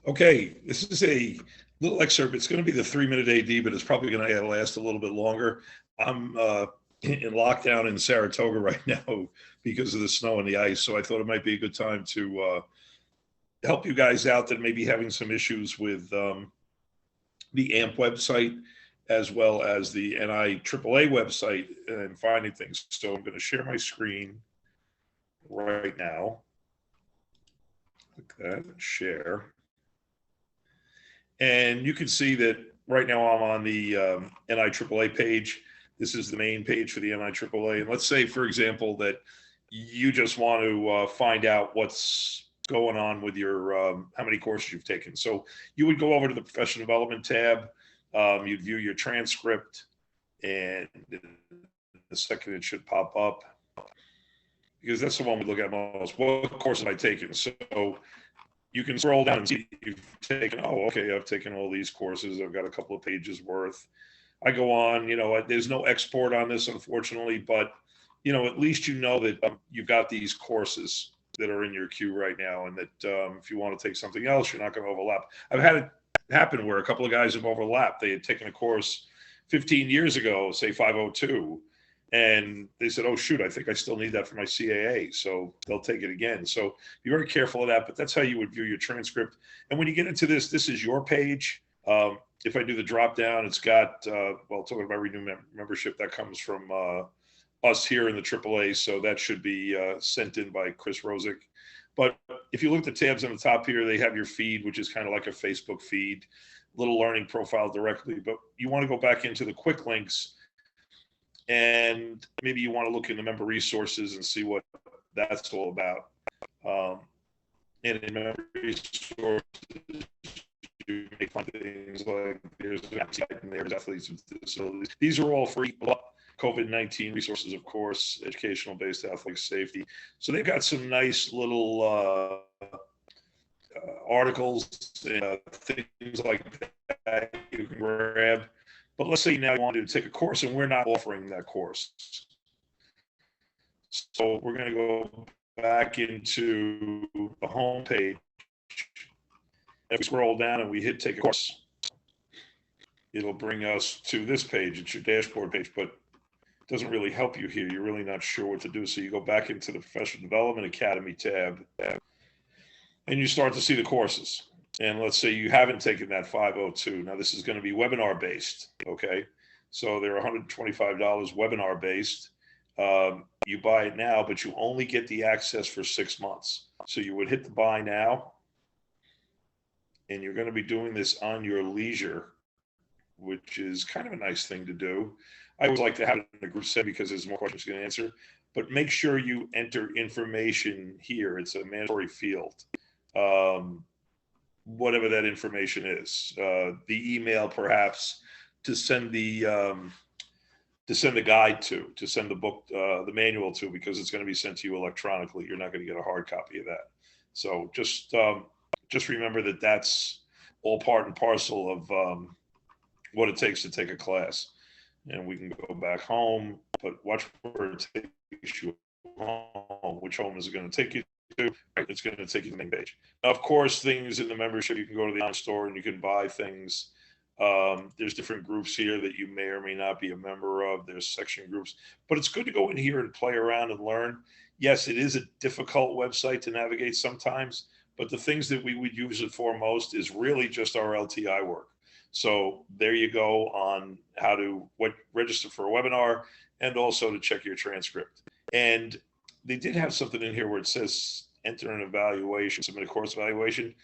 Okay, this is a little excerpt. It's going to be the 3 minute AD, but it's probably going to last a little bit longer. I'm in lockdown in Saratoga right now because of the snow and the ice. So I thought it might be a good time to help you guys out that may be having some issues with the AMP website as well as the NIAAA website and finding things. So I'm going to share my screen right now. Click that, share. And you can see that right now I'm on the NIAAA page. This is the main page for the NIAAA. And let's say, for example, that you just want to find out what's going on with your how many courses you've taken. So you would go over to the professional development tab. You'd view your transcript, and in a second it should pop up because that's the one we look at most. What course have I taken? So you can scroll down and see you've taken, oh, okay, I've taken all these courses. I've got a couple of pages worth. I go on, there's no export on this, unfortunately, but, at least you know that you've got these courses that are in your queue right now, and that if you want to take something else, you're not going to overlap. I've had it happen where a couple of guys have overlapped. They had taken a course 15 years ago, say 502, and they said, oh, shoot, I think I still need that for my CAA. So they'll take it again. So be very careful of that. But that's how you would view your transcript. And when you get into this is your page. If I do the drop down, it's got, talking about renew membership, that comes from us here in the AAA. So that should be sent in by Chris Rosick. But if you look at the tabs on the top here, they have your feed, which is kind of like a Facebook feed, little learning profile directly. But you want to go back into the quick links, and maybe you want to look in the member resources and see what that's all about. And in member resources, you may find things like there's an website and there's athletes and facilities. These are all free COVID-19 resources, of course, educational-based athletic safety. So they've got some nice little articles and things like that you can grab. But let's say now you want to take a course and we're not offering that course. So we're going to go back into the home page. If we scroll down and we hit take a course, it'll bring us to this page. It's your dashboard page, but it doesn't really help you here. You're really not sure what to do. So you go back into the Professional Development Academy tab, and you start to see the courses. And let's say you haven't taken that 502. Now this is going to be webinar based. Okay. So they're $125 webinar based. You buy it now, but you only get the access for 6 months. So you would hit the buy now, and you're going to be doing this on your leisure, which is kind of a nice thing to do. I always like to have it in a group setting because there's more questions you can answer, but make sure you enter information here. It's a mandatory field. Whatever that information is, the email perhaps to send the guide to send the book, the manual to, because it's going to be sent to you electronically. You're not going to get a hard copy of that. So just remember that that's all part and parcel of what it takes to take a class. And we can go back home, but watch where it takes you home. Which home is it going to take you to? It's going to take you to the main page. Now, of course, things in the membership, you can go to the online store and you can buy things. There's different groups here that you may or may not be a member of. There's section groups, but it's good to go in here and play around and learn. Yes, it is a difficult website to navigate sometimes, but the things that we would use it for most is really just our LTI work. So there you go on how to register for a webinar and also to check your transcript. And they did have something in here where it says enter an evaluation, submit a course evaluation.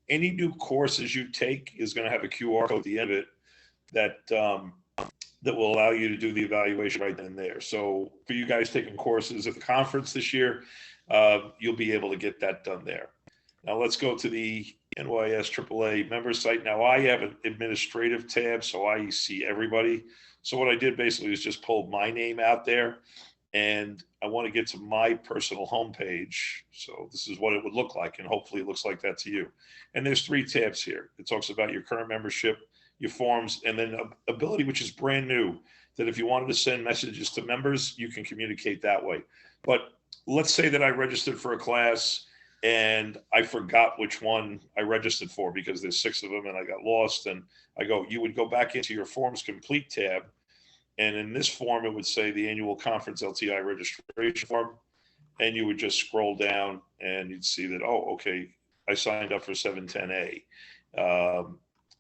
Any new courses you take is going to have a QR code at the end of it that will allow you to do the evaluation right then and there. So for you guys taking courses at the conference this year, you'll be able to get that done there. Now let's go to the NYS AAA member site. Now I have an administrative tab, so I see everybody. So what I did basically is just pull my name out there, and I want to get to my personal homepage. So this is what it would look like, and hopefully it looks like that to you. And there's 3 tabs here. It talks about your current membership, your forms, and then ability, which is brand new, that if you wanted to send messages to members, you can communicate that way. But let's say that I registered for a class and I forgot which one I registered for because there's 6 of them and I got lost. And I go, you would go back into your forms complete tab. And in this form, it would say the annual conference LTI registration form. And you would just scroll down and you'd see that, oh, okay, I signed up for 710A.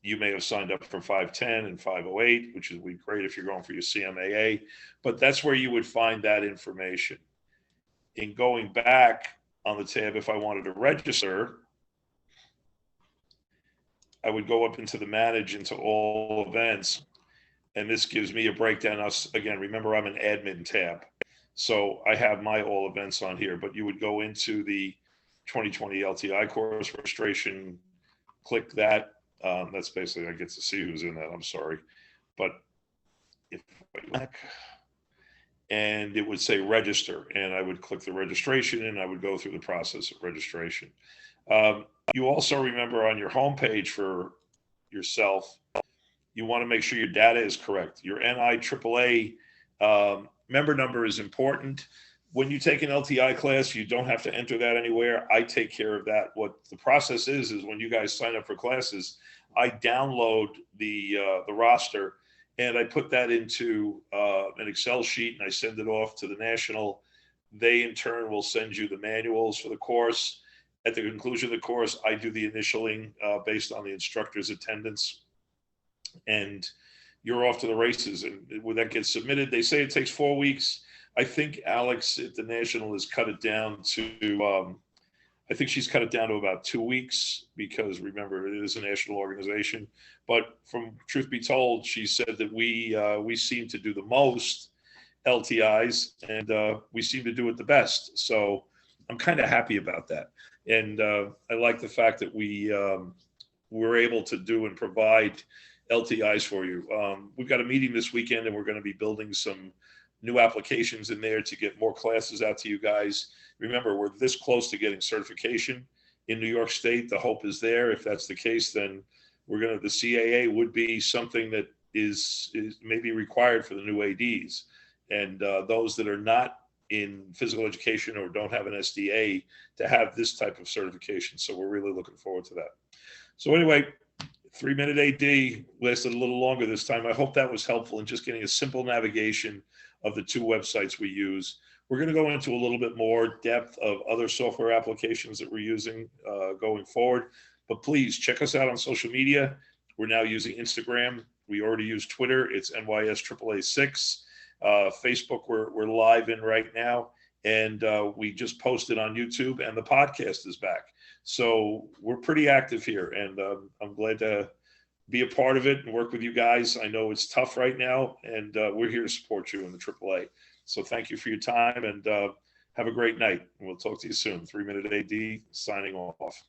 You may have signed up for 510 and 508, which would be great if you're going for your CMAA, but that's where you would find that information. In going back on the tab, if I wanted to register, I would go up into the manage into all events. And this gives me a breakdown. Again, remember, I'm an admin tab. So I have my all events on here, but you would go into the 2020 LTI course registration, click that. That's basically, I get to see who's in that. I'm sorry. But if I back, and it would say register, and I would click the registration and I would go through the process of registration. You also remember on your homepage for yourself, you want to make sure your data is correct. Your NIAAA member number is important. When you take an LTI class, you don't have to enter that anywhere. I take care of that. What the process is when you guys sign up for classes, I download the roster and I put that into an Excel sheet and I send it off to the national. They in turn will send you the manuals for the course. At the conclusion of the course, I do the initialing based on the instructor's attendance, and you're off to the races. And when that gets submitted, they say it takes 4 weeks. I think Alex at the national has cut it down to, I think she's cut it down to about 2 weeks because remember, it is a national organization. But from truth be told, she said that we seem to do the most LTIs and we seem to do it the best. So I'm kind of happy about that. And I like the fact that we're able to do and provide LTIs for you. We've got a meeting this weekend and we're going to be building some new applications in there to get more classes out to you guys. Remember, we're this close to getting certification in New York State. The hope is there. If that's the case, then the CAA would be something that is maybe required for the new ADs. And those that are not in physical education or don't have an SDA to have this type of certification. So we're really looking forward to that. So anyway, 3-minute AD lasted a little longer this time. I hope that was helpful in just getting a simple navigation of the 2 websites we use. We're going to go into a little bit more depth of other software applications that we're using going forward. But please check us out on social media. We're now using Instagram. We already use Twitter. It's NYSAA6. Facebook, we're live in right now. And we just posted on YouTube and the podcast is back. So we're pretty active here, and I'm glad to be a part of it and work with you guys. I know it's tough right now, and we're here to support you in the AAA. So thank you for your time, and have a great night. We'll talk to you soon. 3-minute AD signing off.